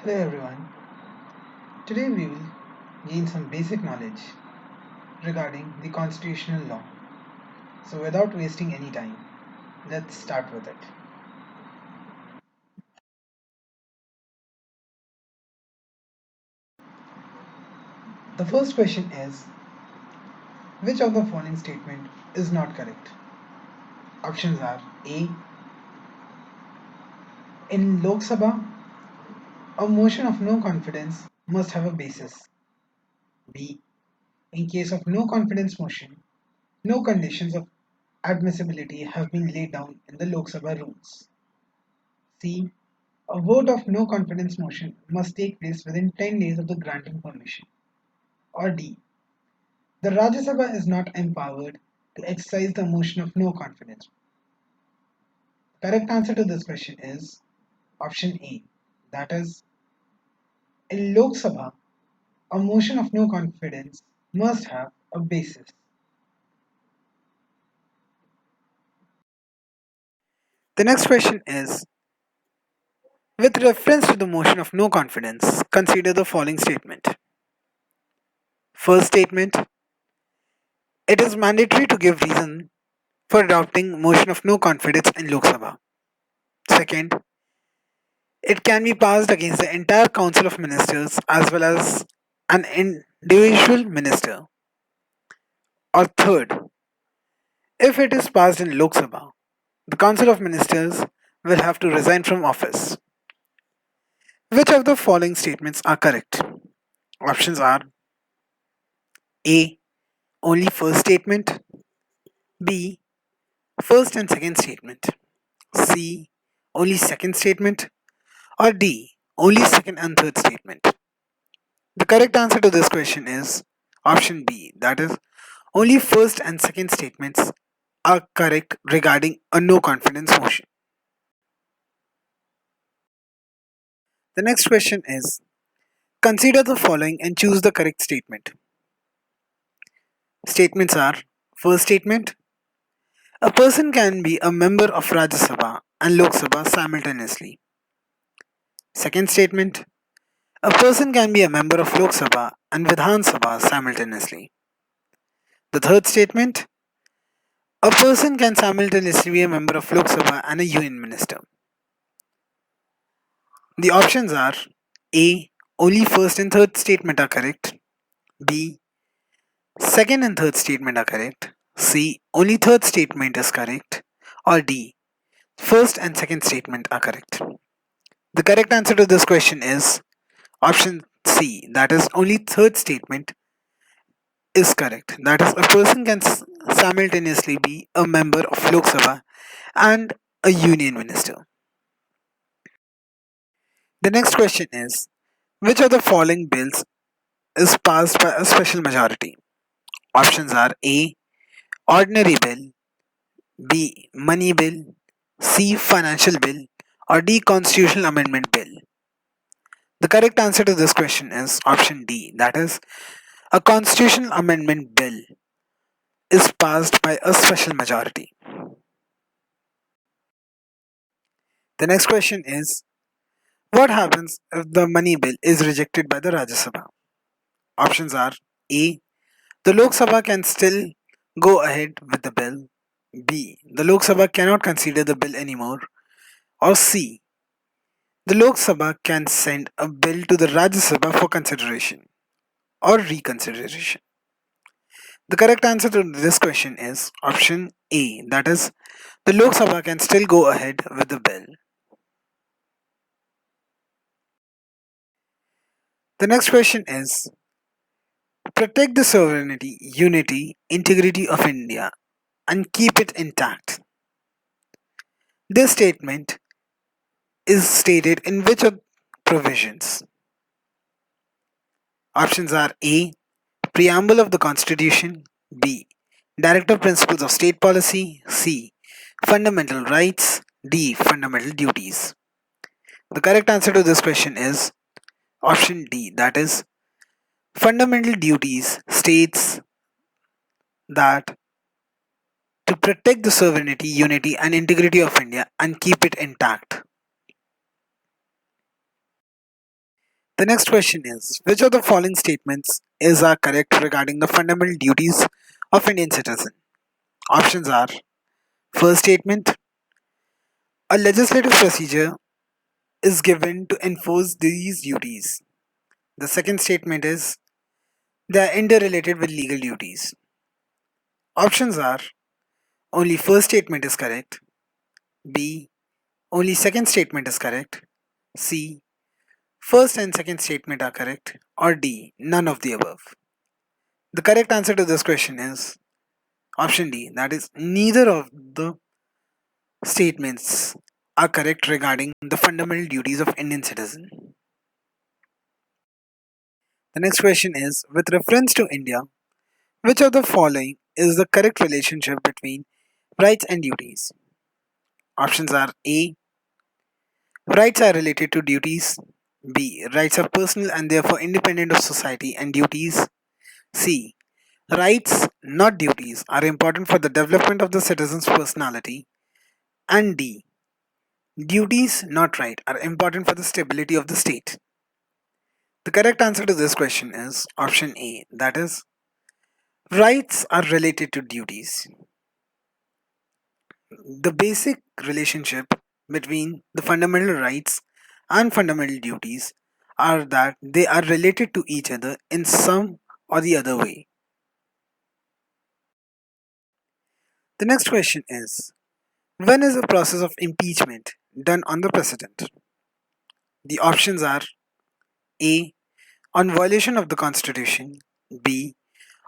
Hello everyone. Today we will gain some basic knowledge regarding the constitutional law. So without wasting any time, let's start with it. The first question is, which of the following statement is not correct? Options are A. In Lok Sabha, a motion of no confidence must have a basis. B. In case of no confidence motion, no conditions of admissibility have been laid down in the Lok Sabha rules. C. A vote of no confidence motion must take place within 10 days of the granting permission. Or D. The Rajya Sabha is not empowered to exercise the motion of no confidence. Correct answer to this question is option A. That is, in Lok Sabha, a motion of no confidence must have a basis. The next question is, with reference to the motion of no confidence, consider the following statement. First statement, it is mandatory to give reason for adopting motion of no confidence in Lok Sabha. Second, it can be passed against the entire Council of Ministers as well as an individual minister. Or third, if it is passed in Lok Sabha, the Council of Ministers will have to resign from office. Which of the following statements are correct? Options are A. Only first statement, B. First and second statement, C. Only second statement, or D. Only second and third statement. The correct answer to this question is option B, that is, only first and second statements are correct regarding a no confidence motion. The next question is, consider the following and choose the correct statement. Statements are, first statement, a person can be a member of Rajya Sabha and Lok Sabha simultaneously. Second statement, a person can be a member of Lok Sabha and Vidhan Sabha simultaneously. The third statement, a person can simultaneously be a member of Lok Sabha and a union minister. The options are A. Only first and third statement are correct. B. Second and third statement are correct. C. Only third statement is correct. Or D. First and second statement are correct. The correct answer to this question is option C. That is, only third statement is correct. That is, a person can simultaneously be a member of Lok Sabha and a union minister. The next question is, which of the following bills is passed by a special majority? Options are A. Ordinary bill, B. Money bill, C. Financial bill, or D. Constitutional amendment bill. The correct answer to this question is option D. That is, a constitutional amendment bill is passed by a special majority. The next question is, what happens if the money bill is rejected by the Rajya Sabha? Options are A. The Lok Sabha can still go ahead with the bill. B. The Lok Sabha cannot consider the bill anymore. Or C. The Lok Sabha can send a bill to the Rajya Sabha for consideration or reconsideration. The correct answer to this question is option A, that is, the Lok Sabha can still go ahead with the bill. The next question is, protect the sovereignty, unity, integrity of India and keep it intact. This statement is stated in which of provisions? Options are A. Preamble of the Constitution, B. Directive Principles of State Policy, C. Fundamental Rights, D. Fundamental Duties. The correct answer to this question is option D, that is, fundamental duties states that to protect the sovereignty, unity, and integrity of India and keep it intact. The next question is which of the following statements is are correct regarding the fundamental duties of Indian citizen? Options are first statement, a legislative procedure is given to enforce these duties. The second statement is they are interrelated with legal duties. Options are only first statement is correct, B, only second statement is correct, C, first and second statement are correct, or D, none of the above. The correct answer to this question is option D, that is, neither of the statements are correct regarding the fundamental duties of Indian citizen. The next question is with reference to India, which of the following is the correct relationship between rights and duties? Options are A, rights are related to duties, B, rights are personal and therefore independent of society and duties, C, rights, not duties, are important for the development of the citizen's personality, and D, duties, not right, are important for the stability of the state. The correct answer to this question is option A, that is, rights are related to duties. The basic relationship between the fundamental rights and fundamental duties are that they are related to each other in some or the other way. The next question is when is the process of impeachment done on the president? The options are A, on violation of the constitution, B,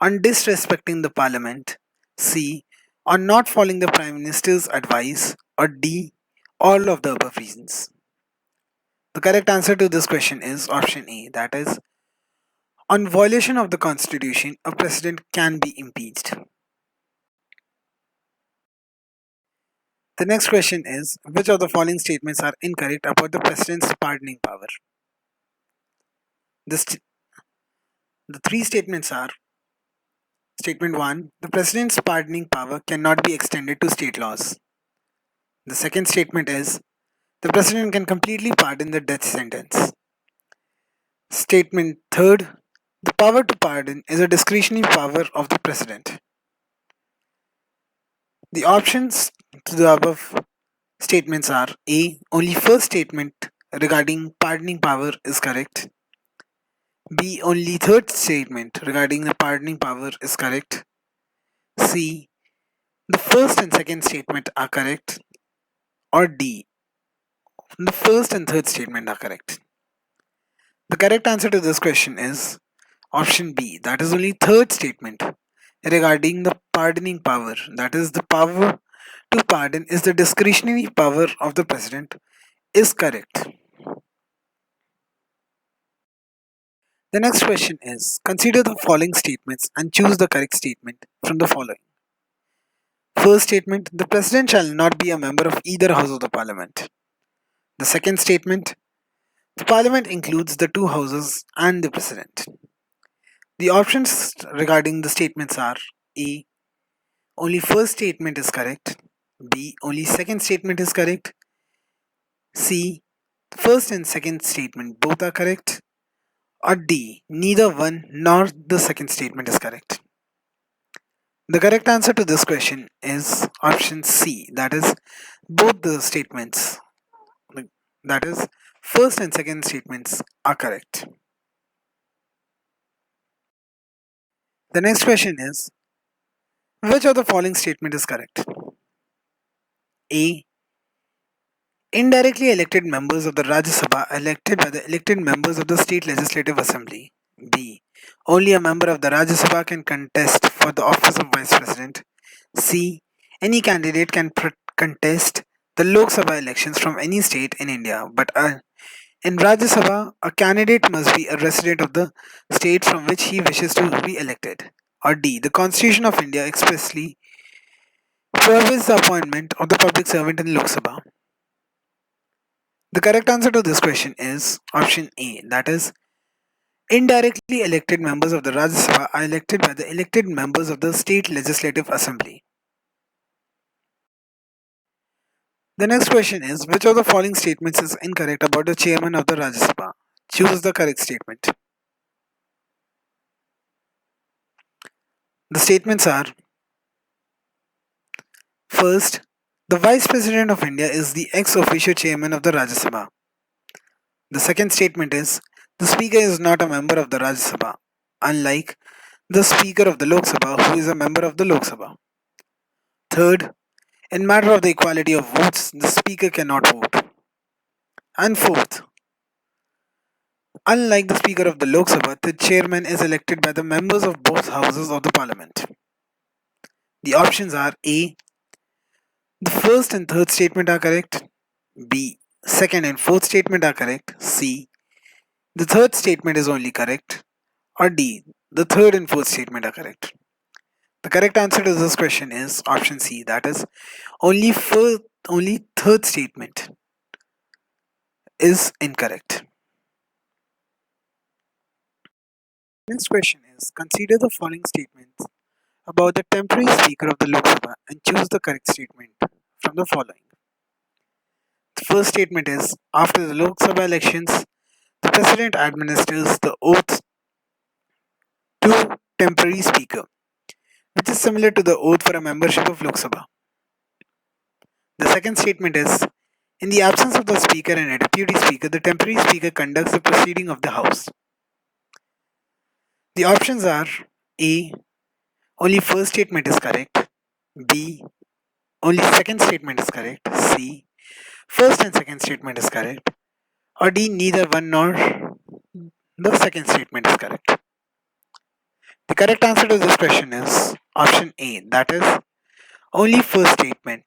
on disrespecting the parliament, C, on not following the prime minister's advice, or D, all of the above reasons. The correct answer to this question is option A, that is, on violation of the constitution, a president can be impeached. The next question is which of the following statements are incorrect about the president's pardoning power? The, st- the three statements are statement 1, the president's pardoning power cannot be extended to state laws. The second statement is the president can completely pardon the death sentence. Statement third, the power to pardon is a discretionary power of the president. The options to the above statements are A, only first statement regarding pardoning power is correct. B, only third statement regarding the pardoning power is correct. C, the first and second statement are correct. Or D, the first and third statement are correct. The correct answer to this question is option B, that is only third statement regarding the pardoning power, that is the power to pardon is the discretionary power of the president, is correct. The next question is consider the following statements and choose the correct statement from the following. First statement, the president shall not be a member of either house of the parliament. The second statement, the parliament includes the two houses and the president. The options regarding the statements are A, only first statement is correct, B, only second statement is correct, C, first and second statement both are correct, or D, neither one nor the second statement is correct. The correct answer to this question is option C, that is, both the statements, that is, first and second statements are correct. The next question is which of the following statement is correct? A, indirectly elected members of the Rajya Sabha are elected by the elected members of the state legislative assembly. B, only a member of the Rajya Sabha can contest for the office of vice president. C, any candidate can contest the Lok Sabha elections from any state in India, but in Rajya Sabha, a candidate must be a resident of the state from which he wishes to be elected. Or D, the Constitution of India expressly prohibits the appointment of the public servant in Lok Sabha. The correct answer to this question is option A, that is, indirectly elected members of the Rajya Sabha are elected by the elected members of the state legislative assembly. The next question is which of the following statements is incorrect about the chairman of the Rajya Sabha? Choose the correct statement. The statements are: first, the Vice President of India is the ex officio chairman of the Rajya Sabha. The second statement is: the Speaker is not a member of the Rajya Sabha, unlike the Speaker of the Lok Sabha, who is a member of the Lok Sabha. Third, in matter of the equality of votes, the Speaker cannot vote. And fourth, unlike the Speaker of the Lok Sabha, the chairman is elected by the members of both houses of the parliament. The options are: A. The first and third statement are correct. B. Second and fourth statement are correct. C. The third statement is only correct. Or D. The third and fourth statement are correct. The correct answer to this question is option C. That is only third statement is incorrect. Next question is: consider the following statements about the temporary speaker of the Lok Sabha and choose the correct statement from the following. The first statement is: after the Lok Sabha elections, the president administers the oath to temporary speaker, which is similar to the oath for a membership of Lok Sabha. The second statement is: in the absence of the speaker and a deputy speaker, the temporary speaker conducts the proceeding of the house. The options are: A. Only first statement is correct. B. Only second statement is correct. C. First and second statement is correct. Or D. Neither one nor the second statement is correct. The correct answer to this question is option A. That is only first statement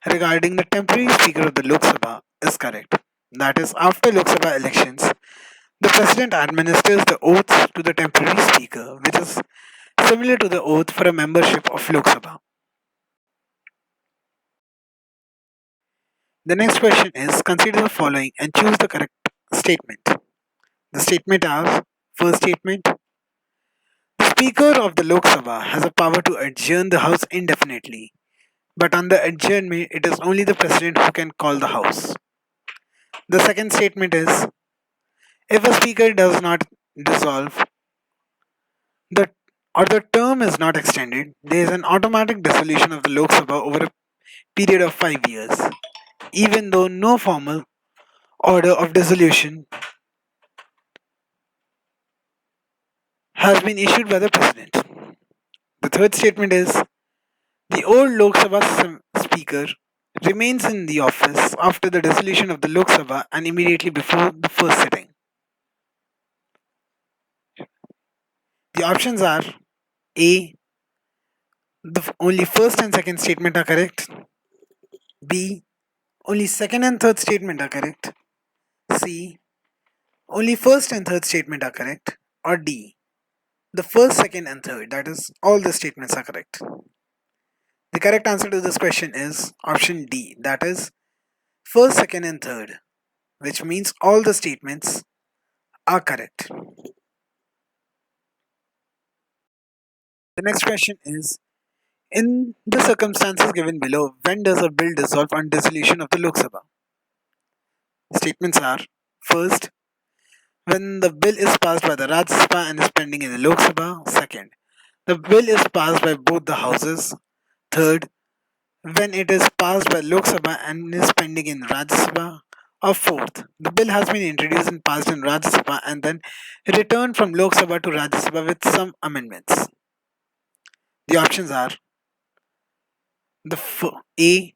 regarding the temporary speaker of the Lok Sabha is correct. That is, after Lok Sabha elections, the president administers the oath to the temporary speaker, which is similar to the oath for a membership of Lok Sabha. The next question is: consider the following and choose the correct statement. The statement are: first statement, the Speaker of the Lok Sabha has a power to adjourn the House indefinitely, but on the adjournment, it is only the President who can call the House. The second statement is: if a Speaker does not dissolve the or the term is not extended, there is an automatic dissolution of the Lok Sabha over a period of 5 years, even though no formal order of dissolution has been issued by the President. The third statement is: the old Lok Sabha Speaker remains in the office after the dissolution of the Lok Sabha and immediately before the first sitting. The options are: A. The only first and second statement are correct. B. Only second and third statement are correct. C. Only first and third statement are correct. Or D. The first, second, and third, that is, all the statements are correct. The correct answer to this question is option D, that is, first, second, and third, which means all the statements are correct. The next question is: in the circumstances given below, when does a bill dissolve on dissolution of the Lok Sabha? Statements are: first, when the bill is passed by the Rajya Sabha and is pending in the Lok Sabha. Second, the bill is passed by both the houses. Third, when it is passed by Lok Sabha and is pending in Rajya Sabha. Or fourth, the bill has been introduced and passed in Rajya Sabha and then returned from Lok Sabha to Rajya Sabha with some amendments. The options are: A.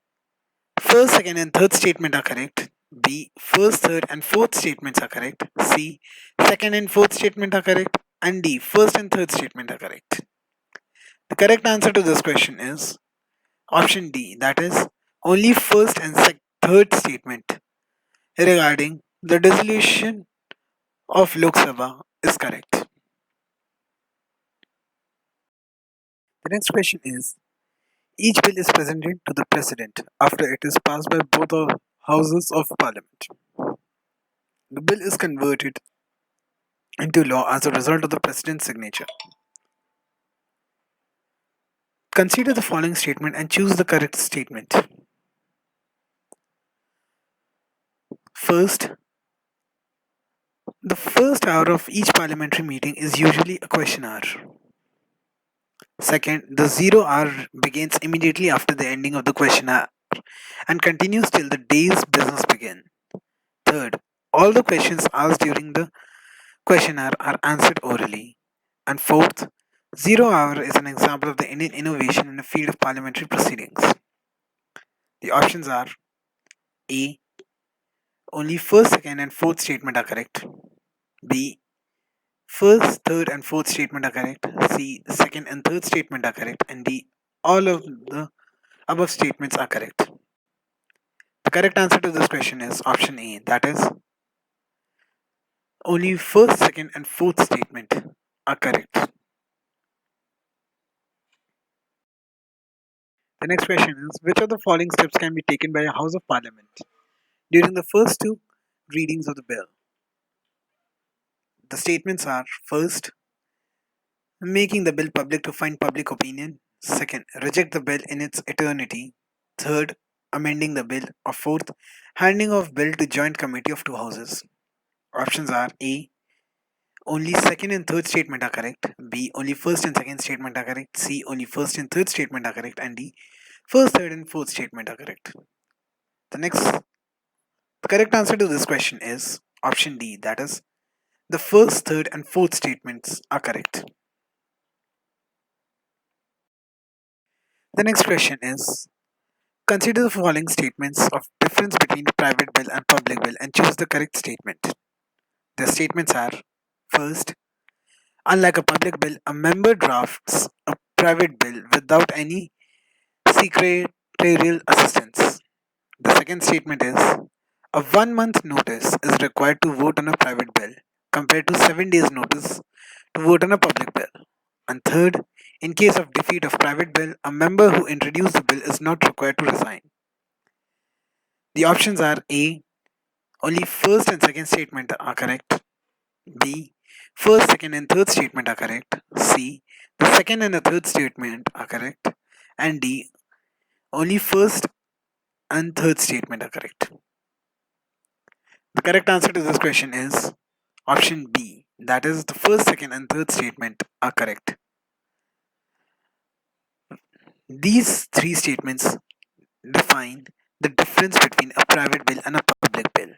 First, second, and third statement are correct. B. First, third, and fourth statements are correct. C. Second and fourth statement are correct. And D. First and third statement are correct. The correct answer to this question is option D. That is, only first and third statement regarding the dissolution of Lok Sabha is correct. The next question is: each bill is presented to the President after it is passed by both the houses of Parliament. The bill is converted into law as a result of the President's signature. Consider the following statement and choose the correct statement. First, The first hour of each parliamentary meeting is usually a question hour. Second, the 0 hour begins immediately after the ending of the question hour and continues till the day's business begins. Third, all the questions asked during the question hour are answered orally. And fourth, 0 hour is an example of the Indian innovation in the field of parliamentary proceedings. The options are A. Only first, second, and fourth statement are correct. B. First, third, and fourth statement are correct. C. Second and third statement are correct. And D. All of the above statements are correct. The correct answer to this question is option A. That is, only first, second, and fourth statement are correct. The next question is, which of the following steps can be taken by a House of Parliament during the first two readings of the bill? The statements are: first, making the bill public to find public opinion; second, reject the bill in its eternity; third, amending the bill; or fourth, handing of bill to joint committee of two houses. Options are A. Only second and third statement are correct. B. Only first and second statement are correct. C. Only first and third statement are correct. And D. First, third, and fourth statement are correct. The correct answer to this question is option D. That is, the first, third, and fourth statements are correct. The next question is, consider the following statements of difference between private bill and public bill and choose the correct statement. The statements are: first, unlike a public bill, a member drafts a private bill without any secretarial assistance. The second statement is, a 1 month notice is required to vote on a private bill compared to 7 days notice to vote on a public bill. And third, in case of defeat of private bill, a member who introduced the bill is not required to resign. The options are A. Only first and second statement are correct. B. First, second, and third statement are correct. C. The second and the third statement are correct. And D. Only first and third statement are correct. The correct answer to this question is option B. That is, the first, second, and third statement are correct. These three statements define the difference between a private bill and a public bill.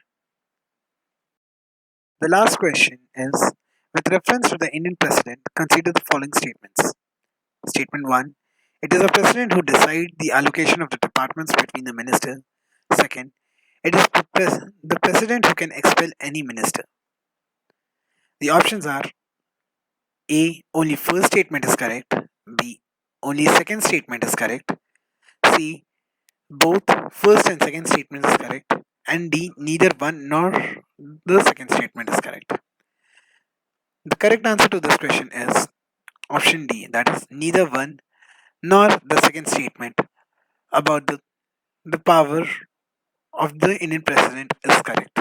The last question is, with reference to the Indian President, consider the following statements. Statement 1. It is the President who decides the allocation of the departments between the minister. Second, it is the President who can expel any minister. The options are A. Only first statement is correct. B. Only second statement is correct. C. Both first and second statement is correct. And D. Neither one nor the second statement is correct. The correct answer to this question is option D. That is, neither one nor the second statement about the power of the Indian President is correct.